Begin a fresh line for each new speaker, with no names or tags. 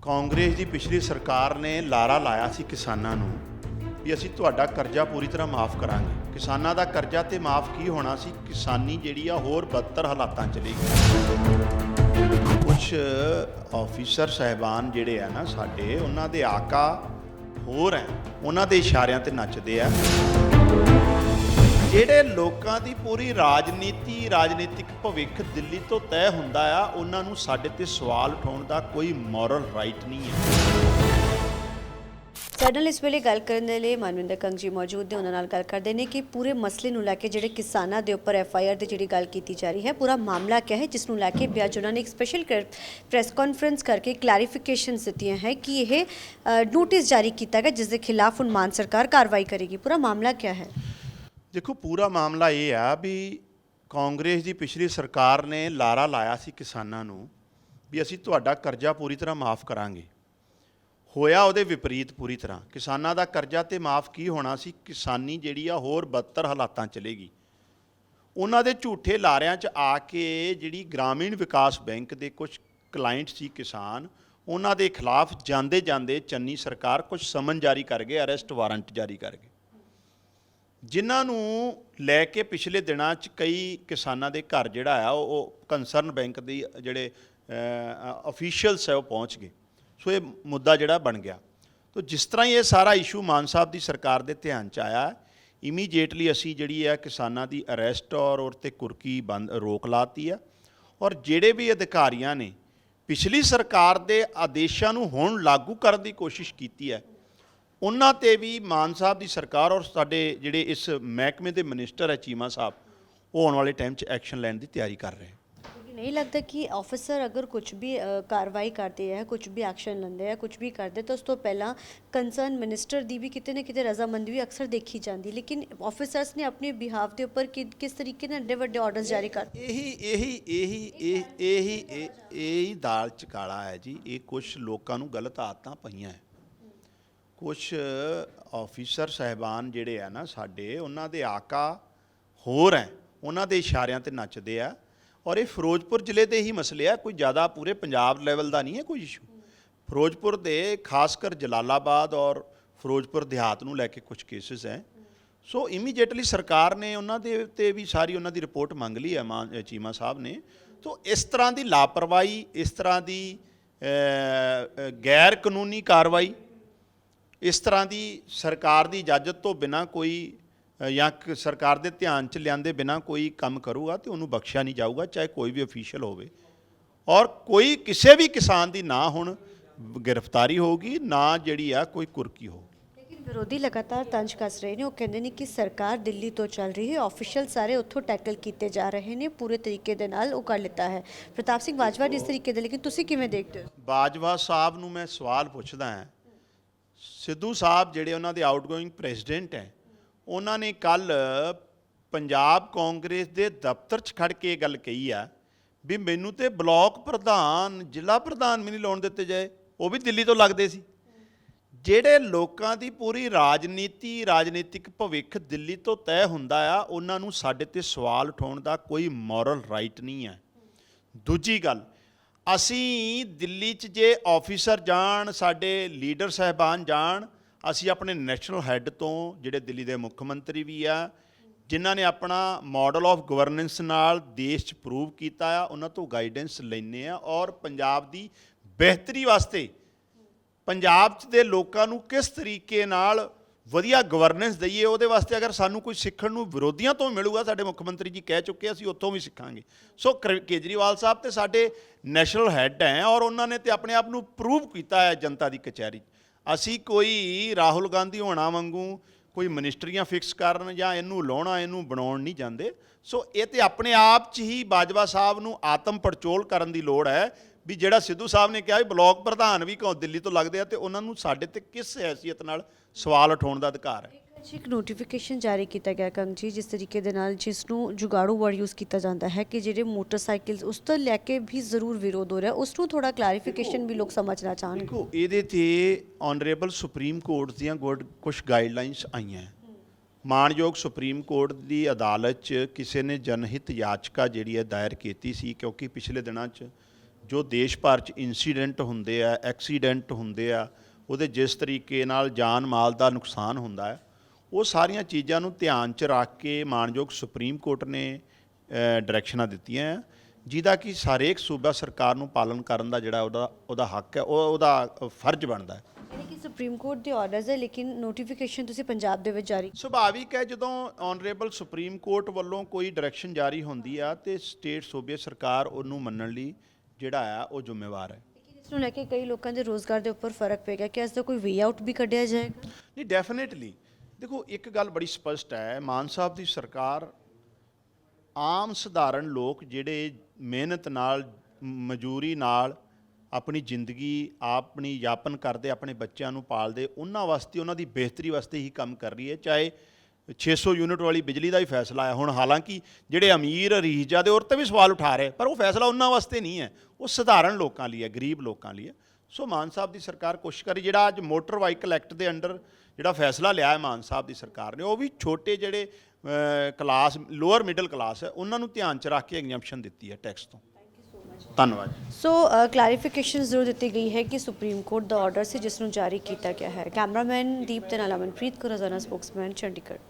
ਕਾਂਗਰਸ ਦੀ ਪਿਛਲੀ ਸਰਕਾਰ ਨੇ ਲਾਰਾ ਲਾਇਆ ਸੀ ਕਿਸਾਨਾਂ ਨੂੰ ਵੀ ਅਸੀਂ ਤੁਹਾਡਾ ਕਰਜ਼ਾ ਪੂਰੀ ਤਰ੍ਹਾਂ ਮਾਫ ਕਰਾਂਗੇ। ਕਿਸਾਨਾਂ ਦਾ ਕਰਜ਼ਾ ਤੇ ਮਾਫ ਕੀ ਹੋਣਾ ਸੀ, ਕਿਸਾਨੀ ਜਿਹੜੀ ਆ ਹੋਰ ਬਦਤਰ ਹਾਲਾਤਾਂ ਚ ਚਲੀ ਗਈ। ਕੁਝ ਆਫੀਸਰ ਸਾਹਿਬਾਨ ਜਿਹੜੇ ਆ ਨਾ ਸਾਡੇ, ਉਹਨਾਂ ਦੇ ਆਕਾ ਹੋਰ ਹੈ, ਉਹਨਾਂ ਦੇ ਇਸ਼ਾਰਿਆਂ ਤੇ ਨੱਚਦੇ ਆ। ਜਿਹੜੇ ਲੋਕਾਂ ਦੀ ਪੂਰੀ ਰਾਜਨੀਤਿਕ ਭਵਿੱਖ ਦਿੱਲੀ ਤੋਂ ਤੈਅ ਹੁੰਦਾ ਆ, ਉਹਨਾਂ ਨੂੰ ਸਾਡੇ ਤੇ ਸਵਾਲ ਉਠਾਉਣ ਦਾ ਕੋਈ ਮੋਰਲ ਰਾਈਟ ਨਹੀਂ ਹੈ।
ਸਾਡੇ ਨਾਲ ਇਸ ਵੇਲੇ ਗੱਲ ਕਰਨ ਦੇ ਲਈ ਮਨਵਿੰਦਰ ਕੰਗ ਜੀ ਮੌਜੂਦ ਨੇ। ਉਹਨਾਂ ਨਾਲ ਗੱਲ ਕਰਦੇ ਨੇ ਕਿ ਪੂਰੇ ਮਸਲੇ ਨੂੰ ਲੈ ਕੇ ਜਿਹੜੇ ਕਿਸਾਨਾਂ ਦੇ ਉੱਪਰ FIR ਦੀ ਜਿਹੜੀ ਗੱਲ ਕੀਤੀ ਜਾ ਰਹੀ ਹੈ, ਪੂਰਾ ਮਾਮਲਾ ਕੀ ਹੈ, ਜਿਸ ਨੂੰ ਲੈ ਕੇ ਅੱਜ ਉਹਨਾਂ ਨੇ ਇੱਕ ਸਪੈਸ਼ਲ ਪ੍ਰੈਸ ਕਾਨਫਰੰਸ ਕਰਕੇ ਕਲੈਰੀਫਿਕੇਸ਼ਨ ਦਿੱਤੀਆਂ ਹੈ ਕਿ ਇਹ ਨੋਟਿਸ ਜਾਰੀ ਕੀਤਾ ਗਿਆ ਜਿਸ ਦੇ ਖਿਲਾਫ ਹੁਣ ਮਾਨ ਸਰਕਾਰ ਕਾਰਵਾਈ ਕਰੇਗੀ। ਪੂਰਾ ਮਾਮਲਾ ਕੀ ਹੈ?
ਦੇਖੋ, ਪੂਰਾ ਮਾਮਲਾ ਇਹ ਆ ਵੀ ਕਾਂਗਰਸ ਦੀ ਪਿਛਲੀ ਸਰਕਾਰ ਨੇ ਲਾਰਾ ਲਾਇਆ ਸੀ ਕਿਸਾਨਾਂ ਨੂੰ ਵੀ ਅਸੀਂ ਤੁਹਾਡਾ ਕਰਜ਼ਾ ਪੂਰੀ ਤਰ੍ਹਾਂ ਮਾਫ ਕਰਾਂਗੇ। ਹੋਇਆ ਉਹਦੇ ਵਿਪਰੀਤ ਪੂਰੀ ਤਰ੍ਹਾਂ। ਕਿਸਾਨਾਂ ਦਾ ਕਰਜ਼ਾ ਤੇ ਮਾਫ ਕੀ ਹੋਣਾ ਸੀ, ਕਿਸਾਨੀ ਜਿਹੜੀ ਆ ਹੋਰ ਬਦਤਰ ਹਾਲਾਤਾਂ ਚਲੇਗੀ। ਉਹਨਾਂ ਦੇ ਝੂਠੇ ਲਾਰਿਆਂ 'ਚ ਆ ਕੇ ਜਿਹੜੀ ਗ੍ਰਾਮੀਣ ਵਿਕਾਸ ਬੈਂਕ ਦੇ ਕੁਝ ਕਲਾਇੰਟ ਸੀ ਕਿਸਾਨ, ਉਹਨਾਂ ਦੇ ਖਿਲਾਫ ਜਾਂਦੇ ਜਾਂਦੇ ਚੰਨੀ ਸਰਕਾਰ ਕੁਝ ਸਮਨ ਜਾਰੀ ਕਰ ਗਏ, ਅਰੈਸਟ ਵਾਰੰਟ ਜਾਰੀ ਕਰ ਗਏ, ਜਿਨ੍ਹਾਂ ਨੂੰ ਲੈ ਕੇ ਪਿਛਲੇ ਦਿਨਾਂ 'ਚ ਕਈ ਕਿਸਾਨਾਂ ਦੇ ਘਰ ਜਿਹੜਾ ਆ ਉਹ ਕੰਸਰਨ ਬੈਂਕ ਦੇ ਜਿਹੜੇ ਅਫੀਸ਼ੀਅਲਸ ਹੈ ਉਹ ਪਹੁੰਚ ਗਏ। ਸੋ ਇਹ ਮੁੱਦਾ ਜਿਹੜਾ ਬਣ ਗਿਆ। ਤੋ ਜਿਸ ਤਰ੍ਹਾਂ ਹੀ ਇਹ ਸਾਰਾ ਇਸ਼ੂ ਮਾਨ ਸਾਹਿਬ ਦੀ ਸਰਕਾਰ ਦੇ ਧਿਆਨ 'ਚ ਆਇਆ, ਇਮੀਡੀਏਟਲੀ ਅਸੀਂ ਜਿਹੜੀ ਹੈ ਕਿਸਾਨਾਂ ਦੀ ਅਰੈਸਟ ਔਰ ਉਹ 'ਤੇ ਕੁਰਕੀ ਰੋਕ ਲਾਤੀ ਆ। ਔਰ ਜਿਹੜੇ ਵੀ ਅਧਿਕਾਰੀਆਂ ਨੇ ਪਿਛਲੀ ਸਰਕਾਰ ਦੇ ਆਦੇਸ਼ਾਂ ਨੂੰ ਹੁਣ ਲਾਗੂ ਕਰਨ ਦੀ ਕੋਸ਼ਿਸ਼ ਕੀਤੀ ਹੈ, ਉਹਨਾਂ 'ਤੇ ਵੀ ਮਾਨ ਸਾਹਿਬ ਦੀ ਸਰਕਾਰ ਔਰ ਸਾਡੇ ਜਿਹੜੇ ਇਸ ਮਹਿਕਮੇ ਦੇ ਮਿਨਿਸਟਰ ਹੈ ਚੀਮਾ ਸਾਹਿਬ, ਉਹ ਆਉਣ ਵਾਲੇ ਟਾਈਮ 'ਚ ਐਕਸ਼ਨ ਲੈਣ ਦੀ ਤਿਆਰੀ ਕਰ ਰਹੇ।
नहीं लगता कि ऑफिसर अगर कुछ भी कार्रवाई करते हैं, कुछ भी एक्शन लेंदे हैं, कुछ भी करते तो उस तो पहला कंसर्न मिनिस्टर दी भी किते ना किते रजामंदी भी अक्सर देखी जाती, लेकिन ऑफिसर्स ने अपने बिहाव के ऊपर किस तरीके ने एडे वड्डे ऑर्डर्स जारी कर
यही दाल च काला है जी। ये कुछ लोगों को गलत आदतां पईयां है। कुछ ऑफिसर साहिबान जिहड़े आ ना साडे, उन्हां दे आका होर है, उन्हां दे इशारियां ते नੱਚਦੇ ਆ। और ये फिरोजपुर जिले के ही मसले है, कोई ज़्यादा पूरे पंजाब लैवल का नहीं है कोई इशू। फिरोजपुर के खासकर जलालाबाद और फिरोजपुर देहात नूं लैके कुछ केसिस हैं। सो इमीडिएटली सरकार ने उन्होंने ते भी सारी उन्होंने रिपोर्ट मंग ली है चीमा साहब ने। तो इस तरह की लापरवाही, इस तरह की गैर कानूनी कार्रवाई, इस तरह की सरकार की इजाजत तो बिना कोई ਜਾਂ ਸਰਕਾਰ ਦੇ ਧਿਆਨ 'ਚ ਲਿਆਂਦੇ ਬਿਨਾਂ ਕੋਈ ਕੰਮ ਕਰੂਗਾ ਤੇ ਉਹਨੂੰ ਬਖਸ਼ਿਆ ਨਹੀਂ ਜਾਊਗਾ, ਚਾਹੇ ਕੋਈ ਵੀ ਅਫੀਸ਼ੀਅਲ ਹੋਵੇ। ਔਰ ਕੋਈ ਕਿਸੇ ਵੀ ਕਿਸਾਨ ਦੀ ਨਾ ਹੁਣ ਗ੍ਰਿਫਤਾਰੀ ਹੋਊਗੀ, ਨਾ ਜਿਹੜੀ ਆ ਕੋਈ ਕੁਰਕੀ ਹੋਊਗੀ।
ਲੇਕਿਨ ਵਿਰੋਧੀ ਲਗਾਤਾਰ ਤੰਜ ਕੱਸ ਰਹੇ ਨੇ। ਉਹ ਕਹਿੰਦੇ ਨੇ ਕਿ ਸਰਕਾਰ ਦਿੱਲੀ ਤੋਂ ਚੱਲ ਰਹੀ ਹੈ, ਆਫੀਸ਼ੀਅਲ ਸਾਰੇ ਉੱਥੋਂ ਟੈਕਲ ਕੀਤੇ ਜਾ ਰਹੇ ਨੇ, ਪੂਰੇ ਤਰੀਕੇ ਦੇ ਨਾਲ ਉਹ ਕਰ ਲਿੱਤਾ ਹੈ ਪ੍ਰਤਾਪ ਸਿੰਘ ਬਾਜਵਾ ਨੇ ਇਸ ਤਰੀਕੇ ਦੇ। ਲੇਕਿਨ ਤੁਸੀਂ ਕਿਵੇਂ ਦੇਖਦੇ ਹੋ?
ਬਾਜਵਾ ਸਾਹਿਬ ਨੂੰ ਮੈਂ ਸਵਾਲ ਪੁੱਛਦਾ ਹਾਂ। ਸਿੱਧੂ ਸਾਹਿਬ ਜਿਹੜੇ ਉਹਨਾਂ ਦੇ ਆਊਟਗੋਇੰਗ ਪ੍ਰੈਜ਼ੀਡੈਂਟ ਹੈ, ਉਹਨਾਂ ਨੇ ਕੱਲ੍ਹ ਪੰਜਾਬ ਕਾਂਗਰਸ ਦੇ ਦਫ਼ਤਰ 'ਚ ਖੜ੍ਹ ਕੇ ਇਹ ਗੱਲ ਕਹੀ ਆ ਵੀ ਮੈਨੂੰ ਤੇ ਬਲਾਕ ਪ੍ਰਧਾਨ, ਜ਼ਿਲ੍ਹਾ ਪ੍ਰਧਾਨ ਵੀ ਨਹੀਂ ਲਾਉਣ ਦਿੱਤੇ ਜਾਏ, ਉਹ ਵੀ ਦਿੱਲੀ ਤੋਂ ਲੱਗਦੇ ਸੀ। ਜਿਹੜੇ ਲੋਕਾਂ ਦੀ ਪੂਰੀ ਰਾਜਨੀਤਿਕ ਭਵਿੱਖ ਦਿੱਲੀ ਤੋਂ ਤੈਅ ਹੁੰਦਾ ਆ, ਉਹਨਾਂ ਨੂੰ ਸਾਡੇ ਤੇ ਸਵਾਲ ਉਠਾਉਣ ਦਾ ਕੋਈ ਮੋਰਲ ਰਾਈਟ ਨਹੀਂ ਹੈ। ਦੂਜੀ ਗੱਲ, ਅਸੀਂ ਦਿੱਲੀ 'ਚ ਜੇ ਆਫੀਸਰ ਜਾਣ, ਸਾਡੇ ਲੀਡਰ ਸਾਹਿਬਾਨ ਜਾਣ, ਅਸੀਂ ਆਪਣੇ ਨੈਸ਼ਨਲ ਹੈੱਡ ਤੋਂ ਜਿਹੜੇ ਦਿੱਲੀ ਦੇ ਮੁੱਖ ਮੰਤਰੀ ਵੀ ਆ, ਜਿਨ੍ਹਾਂ ਨੇ ਆਪਣਾ ਮਾਡਲ ਆਫ ਗਵਰਨੈਂਸ ਨਾਲ ਦੇਸ਼ 'ਚ ਪ੍ਰੂਵ ਕੀਤਾ ਆ, ਉਹਨਾਂ ਤੋਂ ਗਾਈਡੈਂਸ ਲੈਂਦੇ ਆ। ਔਰ ਪੰਜਾਬ ਦੀ ਬਿਹਤਰੀ ਵਾਸਤੇ, ਪੰਜਾਬ 'ਚ ਦੇ ਲੋਕਾਂ ਨੂੰ ਕਿਸ ਤਰੀਕੇ ਨਾਲ ਵਧੀਆ ਗਵਰਨੈਂਸ ਦਈਏ, ਉਹਦੇ ਵਾਸਤੇ ਅਗਰ ਸਾਨੂੰ ਕੋਈ ਸਿੱਖਣ ਨੂੰ ਵਿਰੋਧੀਆਂ ਤੋਂ ਮਿਲੂਗਾ, ਸਾਡੇ ਮੁੱਖ ਮੰਤਰੀ ਜੀ ਕਹਿ ਚੁੱਕੇ, ਅਸੀਂ ਉੱਥੋਂ ਵੀ ਸਿੱਖਾਂਗੇ। ਸੋ ਕੇਜਰੀਵਾਲ ਸਾਹਿਬ ਤੇ ਸਾਡੇ ਨੈਸ਼ਨਲ ਹੈੱਡ ਹੈ ਔਰ ਉਹਨਾਂ ਨੇ ਤੇ ਆਪਣੇ ਆਪ ਨੂੰ ਪ੍ਰੂਵ ਕੀਤਾ ਹੈ ਜਨਤਾ ਦੀ ਕਚਹਿਰੀ। ਅਸੀਂ ਕੋਈ ਰਾਹੁਲ ਗਾਂਧੀ ਹੋਣਾ ਵਾਂਗੂ ਕੋਈ ਮਨਿਸਟਰੀਆਂ ਫਿਕਸ ਕਰਨ ਜਾਂ ਇਹਨੂੰ ਲਾਉਣਾ, ਇਹਨੂੰ ਬਣਾਉਣ ਨਹੀਂ ਜਾਂਦੇ। ਸੋ ਇਹ ਤੇ ਆਪਣੇ ਆਪ 'ਚ ਹੀ ਬਾਜਵਾ ਸਾਹਿਬ ਨੂੰ ਆਤਮ ਪੜਚੋਲ ਕਰਨ ਦੀ ਲੋੜ ਹੈ ਵੀ ਜਿਹੜਾ ਸਿੱਧੂ ਸਾਹਿਬ ਨੇ ਕਿਹਾ ਵੀ ਬਲਾਕ ਪ੍ਰਧਾਨ ਵੀ ਦਿੱਲੀ ਤੋਂ ਲੱਗਦੇ ਆ, ਤੇ ਉਹਨਾਂ ਨੂੰ ਸਾਡੇ ਤੇ ਕਿਸ ਹੈਸੀਅਤ ਨਾਲ ਸਵਾਲ ਉਠਾਉਣ ਦਾ ਅਧਿਕਾਰ ਹੈ।
ਇੱਕ ਨੋਟੀਫਿਕੇਸ਼ਨ ਜਾਰੀ ਕੀਤਾ ਗਿਆ ਕੰਗ ਜੀ, ਜਿਸ ਤਰੀਕੇ ਦੇ ਨਾਲ ਜਿਸ ਨੂੰ ਜੁਗਾੜੂ ਵਰਡ ਯੂਜ਼ ਕੀਤਾ ਜਾਂਦਾ ਹੈ ਕਿ ਜਿਹੜੇ ਮੋਟਰਸਾਈਕਲ ਉਸ ਤੋਂ ਲੈ ਕੇ ਵੀ ਜ਼ਰੂਰ ਵਿਰੋਧ ਹੋ ਰਿਹਾ, ਉਸ ਨੂੰ ਥੋੜਾ ਕਲੈਰੀਫਿਕੇਸ਼ਨ ਵੀ ਲੋਕ ਸਮਝਣਾ ਚਾਹਣਗੇ।
ਦੇਖੋ, ਇਹਦੇ ਤੇ ਆਨਰੇਬਲ ਸੁਪਰੀਮ ਕੋਰਟ ਦੀਆਂ ਕੁਝ ਗਾਈਡਲਾਈਨਸ ਆਈਆਂ। ਮਾਣਯੋਗ ਸੁਪਰੀਮ ਕੋਰਟ ਦੀ ਅਦਾਲਤ 'ਚ ਕਿਸੇ ਨੇ ਜਨਹਿਤ ਯਾਚਕਾ ਜਿਹੜੀ ਹੈ ਦਾਇਰ ਕੀਤੀ ਸੀ, ਕਿਉਂਕਿ ਪਿਛਲੇ ਦਿਨਾਂ 'ਚ ਜੋ ਦੇਸ਼ ਭਰ 'ਚ ਇਨਸੀਡੈਂਟ ਹੁੰਦੇ ਆ, ਐਕਸੀਡੈਂਟ ਹੁੰਦੇ ਆ, ਉਹਦੇ ਜਿਸ ਤਰੀਕੇ ਨਾਲ ਜਾਨ ਮਾਲ ਦਾ ਨੁਕਸਾਨ ਹੁੰਦਾ ਹੈ, ਉਹ ਸਾਰੀਆਂ ਚੀਜ਼ਾਂ ਨੂੰ ਧਿਆਨ 'ਚ ਰੱਖ ਕੇ ਮਾਣਯੋਗ ਸੁਪਰੀਮ ਕੋਰਟ ਨੇ ਡਾਇਰੈਕਸ਼ਨਾਂ ਦਿੱਤੀਆਂ ਹੈ, ਜਿਹਦਾ ਕਿ ਹਰੇਕ ਸੂਬਾ ਸਰਕਾਰ ਨੂੰ ਪਾਲਣ ਕਰਨ ਦਾ ਜਿਹੜਾ ਉਹਦਾ ਹੱਕ ਹੈ, ਉਹਦਾ ਫਰਜ਼ ਬਣਦਾ ਹੈ।
ਯਾਨੀ ਕਿ ਸੁਪਰੀਮ ਕੋਰਟ ਦੇ ਆਰਡਰਸ ਹੈ, ਲੇਕਿਨ ਨੋਟੀਫਿਕੇਸ਼ਨ ਤੁਸੀਂ ਪੰਜਾਬ ਦੇ ਵਿੱਚ ਜਾਰੀ
ਸੁਭਾਵਿਕ ਹੈ, ਜਦੋਂ ਆਨਰੇਬਲ ਸੁਪਰੀਮ ਕੋਰਟ ਵੱਲੋਂ ਕੋਈ ਡਾਇਰੈਕਸ਼ਨ ਜਾਰੀ ਹੁੰਦੀ ਆ ਤੇ ਸਟੇਟ ਸੂਬੇ ਸਰਕਾਰ ਉਹਨੂੰ ਮੰਨਣ ਲਈ ਜਿਹੜਾ ਆ ਉਹ ਜ਼ਿੰਮੇਵਾਰ ਹੈ।
ਲੇਕਿਨ ਇਸ ਨੂੰ ਲੈ ਕੇ ਕਈ ਲੋਕਾਂ ਦੇ ਰੋਜ਼ਗਾਰ ਦੇ ਉੱਪਰ ਫਰਕ ਪਏਗਾ ਕਿ ਇਸ ਦਾ ਕੋਈ ਵੇ ਆਊਟ ਵੀ ਕੱਢਿਆ ਜਾਏਗਾ?
ਨਹੀਂ, ਡੈਫੀਨੇਟਲੀ। ਦੇਖੋ, ਇੱਕ ਗੱਲ ਬੜੀ ਸਪਸ਼ਟ ਹੈ, ਮਾਨ ਸਾਹਿਬ ਦੀ ਸਰਕਾਰ ਆਮ ਸਧਾਰਨ ਲੋਕ ਜਿਹੜੇ ਮਿਹਨਤ ਨਾਲ, ਮਜ਼ਦੂਰੀ ਨਾਲ ਆਪਣੀ ਜ਼ਿੰਦਗੀ ਆਪਣੀ ਯਾਪਨ ਕਰਦੇ, ਆਪਣੇ ਬੱਚਿਆਂ ਨੂੰ ਪਾਲਦੇ, ਉਹਨਾਂ ਵਾਸਤੇ, ਉਹਨਾਂ ਦੀ ਬਿਹਤਰੀ ਵਾਸਤੇ ਹੀ ਕੰਮ ਕਰ ਰਹੀ ਹੈ। ਚਾਹੇ 600 ਯੂਨਿਟ ਵਾਲੀ ਬਿਜਲੀ ਦਾ ਵੀ ਫੈਸਲਾ ਆਇਆ ਹੁਣ, ਹਾਲਾਂਕਿ ਜਿਹੜੇ ਅਮੀਰ ਰੀਜਾ ਦੇ ਔਰ 'ਤੇ ਵੀ ਸਵਾਲ ਉਠਾ ਰਹੇ, ਪਰ ਉਹ ਫੈਸਲਾ ਉਹਨਾਂ ਵਾਸਤੇ ਨਹੀਂ ਹੈ, ਉਹ ਸਧਾਰਨ ਲੋਕਾਂ ਲਈ ਹੈ, ਗਰੀਬ ਲੋਕਾਂ ਲਈ ਹੈ। ਸੋ ਮਾਨ ਸਾਹਿਬ ਦੀ ਸਰਕਾਰ ਕੋਸ਼ਿਸ਼ ਕਰੀ, ਜਿਹੜਾ ਅੱਜ ਮੋਟਰ ਵਾਹੀਕਲ ਐਕਟ ਦੇ ਅੰਡਰ ਜਿਹੜਾ ਫੈਸਲਾ ਲਿਆ ਹੈ ਮਾਨ ਸਾਹਿਬ ਦੀ ਸਰਕਾਰ ਨੇ, ਉਹ ਵੀ ਛੋਟੇ ਜਿਹੜੇ ਕਲਾਸ, ਲੋਅਰ ਮਿਡਲ ਕਲਾਸ ਹੈ, ਉਹਨਾਂ ਨੂੰ ਧਿਆਨ 'ਚ ਰੱਖ ਕੇ ਐਗਜ਼ੈਂਪਸ਼ਨ ਦਿੱਤੀ ਹੈ ਟੈਕਸ ਤੋਂ। ਧੰਨਵਾਦ।
ਸੋ ਕਲੈਰੀਫਿਕੇਸ਼ਨ ਜ਼ਰੂਰ ਦਿੱਤੀ ਗਈ ਹੈ ਕਿ ਸੁਪਰੀਮ ਕੋਰਟ ਦਾ ਆਰਡਰ ਸੀ ਜਿਸ ਨੂੰ ਜਾਰੀ ਕੀਤਾ ਗਿਆ ਹੈ। ਕੈਮਰਾਮੈਨ ਦੀਪ ਦੇ ਨਾਲ ਅਮਨਪ੍ਰੀਤ ਕੌਰ, ਰੋਜ਼ਾਨਾ ਸਪੋਕਸਮੈਨ, ਚੰਡੀਗੜ੍ਹ।